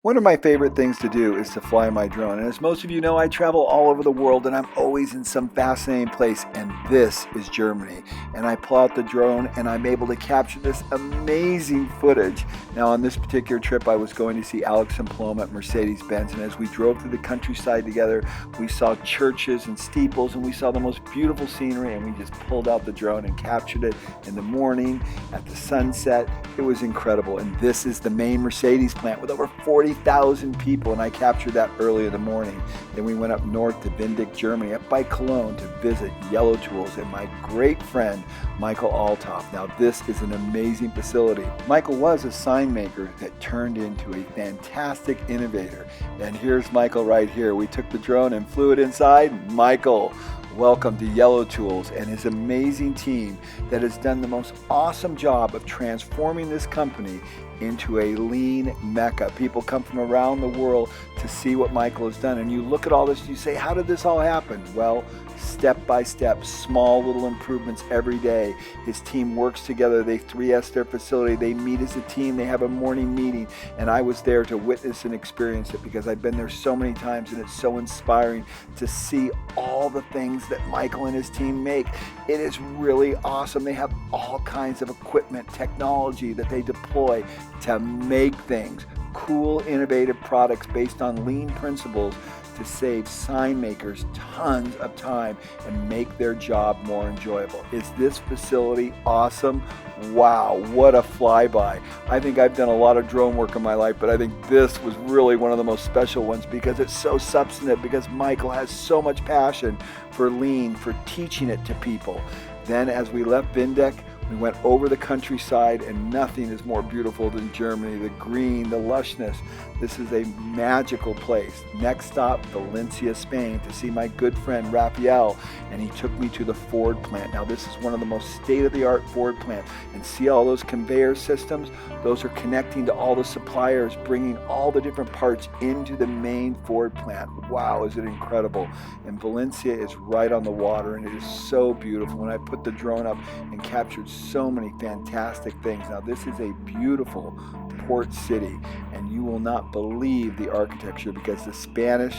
One of my favorite things to do is to fly my drone. And as most of you know, I travel all over the world and I'm always in some fascinating place. And this is Germany. And I pull out the drone and I'm able to capture this amazing footage. Now, on this particular trip, I was going to see Alex and Paloma at Mercedes-Benz. And as we drove through the countryside together, we saw churches and steeples and we saw the most beautiful scenery. And we just pulled out the drone and captured it in the morning at the sunset. It was incredible. And this is the main Mercedes plant with over 40,000 people, and I captured that early in the morning. Then we went up north to Windig, Germany, up by Cologne to visit Yellow Tools and my great friend, Michael Althoff. Now, this is an amazing facility. Michael was a sign maker that turned into a fantastic innovator. And here's Michael right here. We took the drone and flew it inside. Michael, welcome to Yellow Tools and his amazing team that has done the most awesome job of transforming this company into a lean mecca. People come from around the world to see what Michael has done. And you look at all this and you say, how did this all happen? Well, step by step, small little improvements every day. His team works together. They 3S their facility. They meet as a team. They have a morning meeting. And I was there to witness and experience it because I've been there so many times and it's so inspiring to see all the things that Michael and his team make. It is really awesome. They have all kinds of equipment, technology that they deploy to make things, cool, innovative products based on lean principles to save sign makers tons of time and make their job more enjoyable. Is this facility awesome? Wow, what a flyby. I think I've done a lot of drone work in my life, but I think this was really one of the most special ones because it's so substantive, because Michael has so much passion for lean, for teaching it to people. Then as we left Windig, we went over the countryside, and nothing is more beautiful than Germany. The green, the lushness. This is a magical place. Next stop, Valencia, Spain, to see my good friend Rafael, and he took me to the Ford plant. Now, this is one of the most state-of-the-art Ford plants. And see all those conveyor systems? Those are connecting to all the suppliers, bringing all the different parts into the main Ford plant. Wow, is it incredible. And Valencia is right on the water, and it is so beautiful. When I put the drone up and captured so many fantastic things. Now, this is a beautiful port city, and you will not believe the architecture because the Spanish,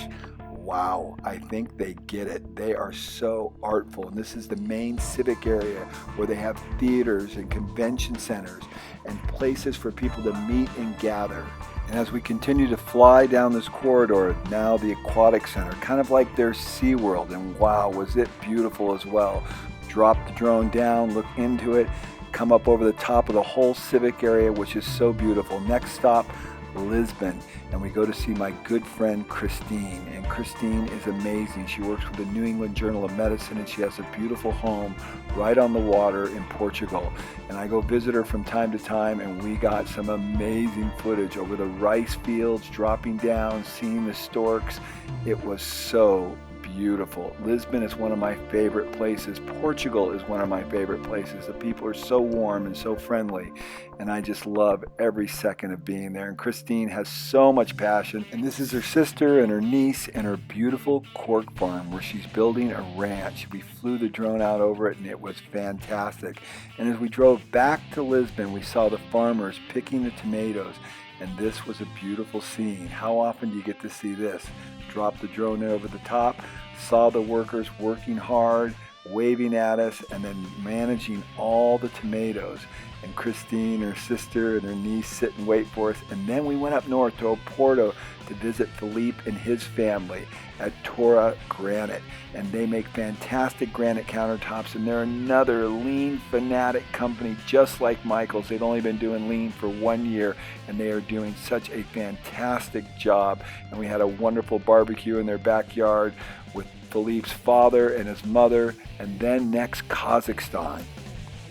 wow, I think they get it. They are so artful. And this is the main civic area where they have theaters and convention centers and places for people to meet and gather. And as we continue to fly down this corridor, now the aquatic center, kind of like their SeaWorld, and wow, was it beautiful as well. Drop the drone down, look into it, come up over the top of the whole civic area, which is so beautiful. Next stop, Lisbon, and we go to see my good friend Christine. And Christine is amazing. She works with the New England Journal of Medicine, and she has a beautiful home right on the water in Portugal. And I go visit her from time to time, and we got some amazing footage over the rice fields, dropping down, seeing the storks. It was so beautiful. Lisbon is one of my favorite places. Portugal is one of my favorite places. The people are so warm and so friendly, and I just love every second of being there. And Christine has so much passion, and this is her sister and her niece and her beautiful cork farm where she's building a ranch. We flew the drone out over it, and it was fantastic. And as we drove back to Lisbon, we saw the farmers picking the tomatoes, and this was a beautiful scene. How often do you get to see this? Drop the drone over the top, saw the workers working hard, waving at us, and then managing all the tomatoes. And Christine, her sister, and her niece sit and wait for us. And then we went up north to Oporto to visit Philippe and his family at Torah Granite. And they make fantastic granite countertops, and they're another lean fanatic company just like Michael's. They've only been doing lean for 1 year, and they are doing such a fantastic job. And we had a wonderful barbecue in their backyard with Philippe's father and his mother. And then next, Kazakhstan.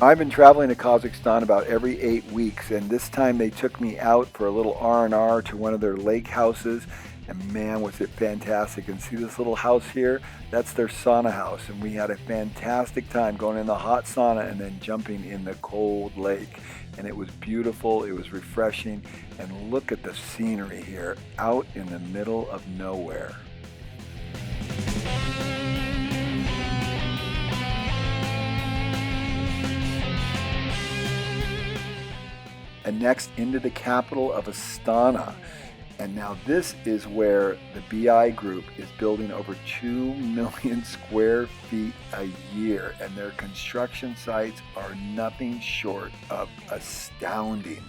I've been traveling to Kazakhstan about every 8 weeks, and this time they took me out for a little R&R to one of their lake houses, and man, was it fantastic. And see this little house here? That's their sauna house, and we had a fantastic time going in the hot sauna and then jumping in the cold lake. And it was beautiful, it was refreshing, and look at the scenery here, out in the middle of nowhere. And next, into the capital of Astana. And now this is where the BI group is building over 2 million square feet a year, and their construction sites are nothing short of astounding.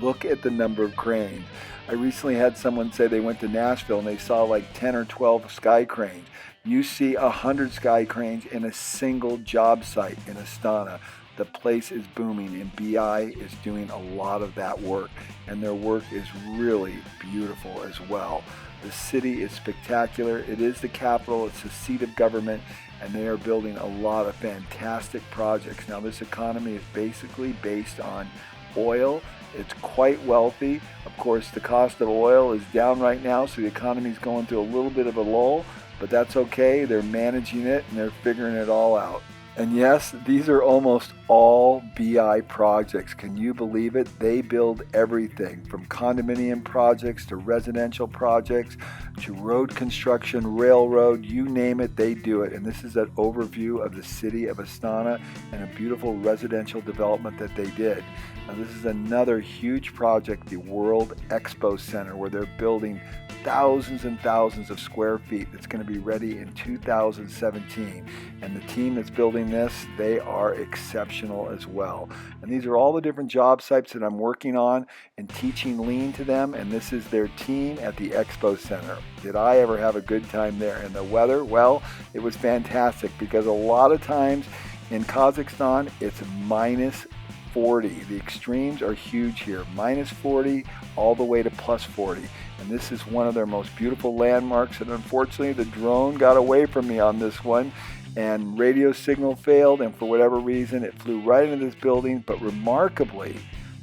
Look at the number of cranes. I recently had someone say they went to Nashville and they saw like 10 or 12 sky cranes. You see 100 sky cranes in a single job site in Astana. The place is booming, and BI is doing a lot of that work, and their work is really beautiful as well. The city is spectacular. It is the capital. It's the seat of government, and they are building a lot of fantastic projects. Now, this economy is basically based on oil. It's quite wealthy. Of course, the cost of oil is down right now, so the economy is going through a little bit of a lull, but that's okay. They're managing it, and they're figuring it all out. And yes, these are almost all BI projects. Can you believe it? They build everything from condominium projects to residential projects to road construction, railroad, you name it, they do it. And this is an overview of the city of Astana and a beautiful residential development that they did. Now, this is another huge project, the World Expo Center, where they're building thousands and thousands of square feet. It's going to be ready in 2017. And the team that's building this, they are exceptional as well. And these are all the different job sites that I'm working on and teaching Lean to them. And this is their team at the Expo Center. Did I ever have a good time there? And the weather, well, it was fantastic, because a lot of times in Kazakhstan, it's minus 40. The extremes are huge here, minus 40 all the way to plus 40. And this is one of their most beautiful landmarks. And unfortunately, the drone got away from me on this one, and radio signal failed. And for whatever reason, it flew right into this building. But remarkably,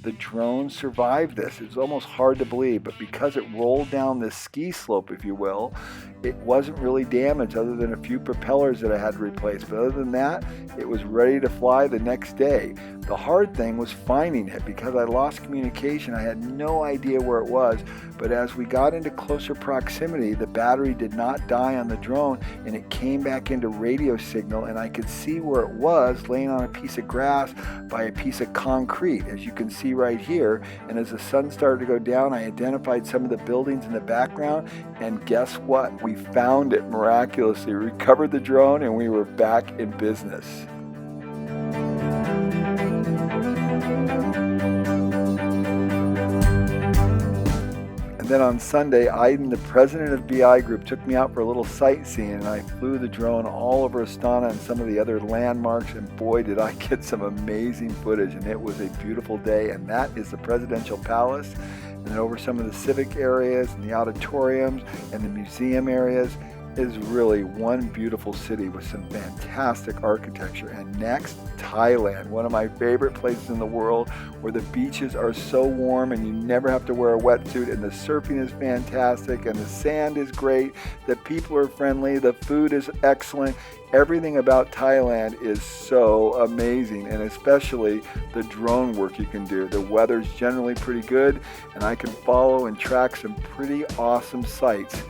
the drone survived this. It's almost hard to believe, but because it rolled down this ski slope, if you will, it wasn't really damaged other than a few propellers that I had to replace. But other than that, it was ready to fly the next day. The hard thing was finding it, because I lost communication. I had no idea where it was. But as we got into closer proximity, the battery did not die on the drone, and it came back into radio signal, and I could see where it was, laying on a piece of grass by a piece of concrete, as you can see right here. And as the sun started to go down, I identified some of the buildings in the background, and guess what? We found it miraculously, recovered the drone, and we were back in business. And then on Sunday, Aiden, the president of BI Group, took me out for a little sightseeing, and I flew the drone all over Astana and some of the other landmarks, and boy, did I get some amazing footage, and it was a beautiful day. And that is the Presidential Palace, and then over some of the civic areas and the auditoriums and the museum areas. Is really one beautiful city with some fantastic architecture. And next, Thailand, one of my favorite places in the world, where the beaches are so warm and you never have to wear a wetsuit, and the surfing is fantastic, and the sand is great, the people are friendly, the food is excellent. Everything about Thailand is so amazing, and especially the drone work you can do. The weather's generally pretty good, and I can follow and track some pretty awesome sites.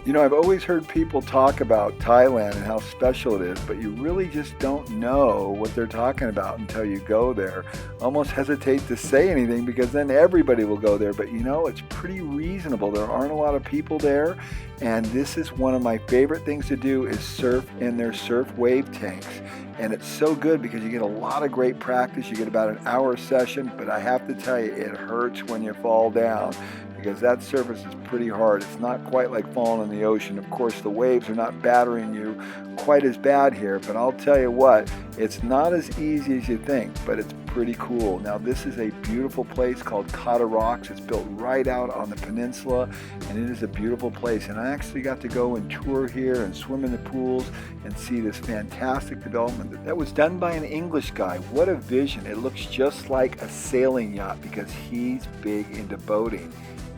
You know, I've always heard people talk about Thailand and how special it is, but you really just don't know what they're talking about until you go there. Almost hesitate to say anything, because then everybody will go there. But you know, it's pretty reasonable. There aren't a lot of people there, and this is one of my favorite things to do, is surf in their surf wave tanks. And it's so good because you get a lot of great practice. You get about an hour session, but I have to tell you, it hurts when you fall down, because that surface is pretty hard. It's not quite like falling in the ocean. Of course, the waves are not battering you quite as bad here, but I'll tell you what, it's not as easy as you think, but it's pretty cool. Now, this is a beautiful place called Kata Rocks. It's built right out on the peninsula, and it is a beautiful place. And I actually got to go and tour here and swim in the pools and see this fantastic development that was done by an English guy. What a vision. It looks just like a sailing yacht, because he's big into boating.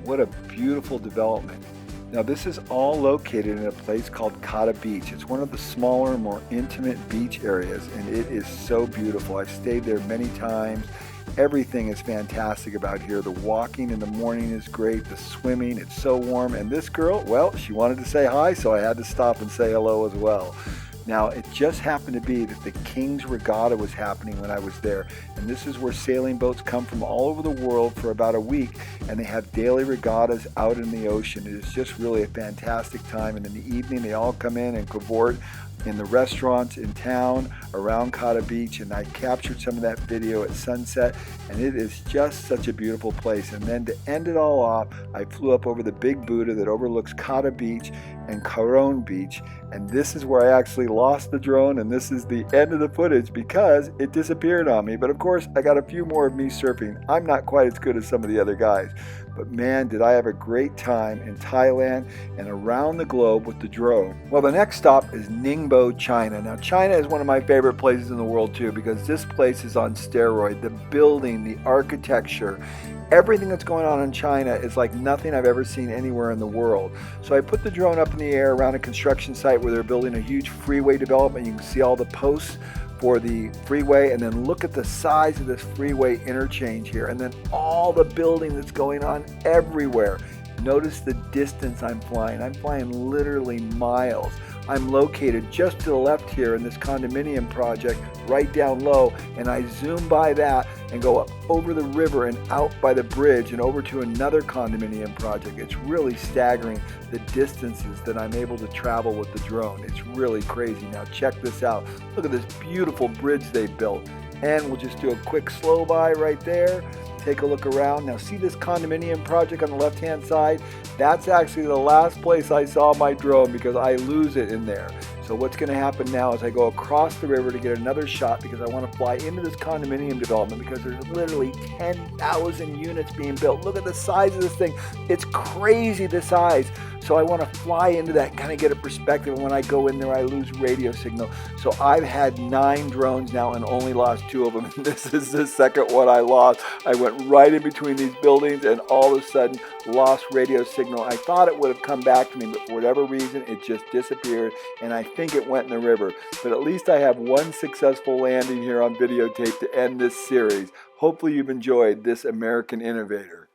What a beautiful development. Now, this is all located in a place called Kata Beach. It's one of the smaller, more intimate beach areas, and it is so beautiful. I've stayed there many times. Everything is fantastic about here. The walking in the morning is great. The swimming, it's so warm. And this girl, well, she wanted to say hi, so I had to stop and say hello as well. Now, it just happened to be that the King's Regatta was happening when I was there. And this is where sailing boats come from all over the world for about a week. And they have daily regattas out in the ocean. It is just really a fantastic time. And in the evening, they all come in and cavort in the restaurants in town around Cotta Beach, and I captured some of that video at sunset, and it is just such a beautiful place. And then to end it all off, I flew up over the big Buddha that overlooks Cotta Beach and Caron Beach, and this is where I actually lost the drone, and this is the end of the footage because it disappeared on me. But of course, I got a few more of me surfing. I'm not quite as good as some of the other guys, but man, did I have a great time in Thailand and around the globe with the drone. Well, the next stop is Ningbo, China. Now, China is one of my favorite places in the world too, because this place is on steroid. The building, the architecture, everything that's going on in China is like nothing I've ever seen anywhere in the world. So I put the drone up in the air around a construction site where they're building a huge freeway development. You can see all the posts for the freeway, and then look at the size of this freeway interchange here, and then all the building that's going on everywhere. Notice the distance I'm flying. I'm flying literally miles. I'm located just to the left here in this condominium project, right down low, and I zoom by that and go up over the river and out by the bridge and over to another condominium project. It's really staggering the distances that I'm able to travel with the drone. It's really crazy. Now check this out. Look at this beautiful bridge they built. And we'll just do a quick slow by right there. Take a look around. Now see this condominium project on the left hand side? That's actually the last place I saw my drone because I lose it in there. So what's going to happen now is I go across the river to get another shot because I want to fly into this condominium development because there's literally 10,000 units being built. Look at the size of this thing. It's crazy the size. So I want to fly into that and kind of get a perspective. And when I go in there, I lose radio signal. So I've had 9 drones now and only lost 2 of them. And this is the second one I lost. I went right in between these buildings and all of a sudden lost radio signal. I thought it would have come back to me, but for whatever reason, it just disappeared. And I think it went in the river. But at least I have one successful landing here on videotape to end this series. Hopefully you've enjoyed this American Innovator.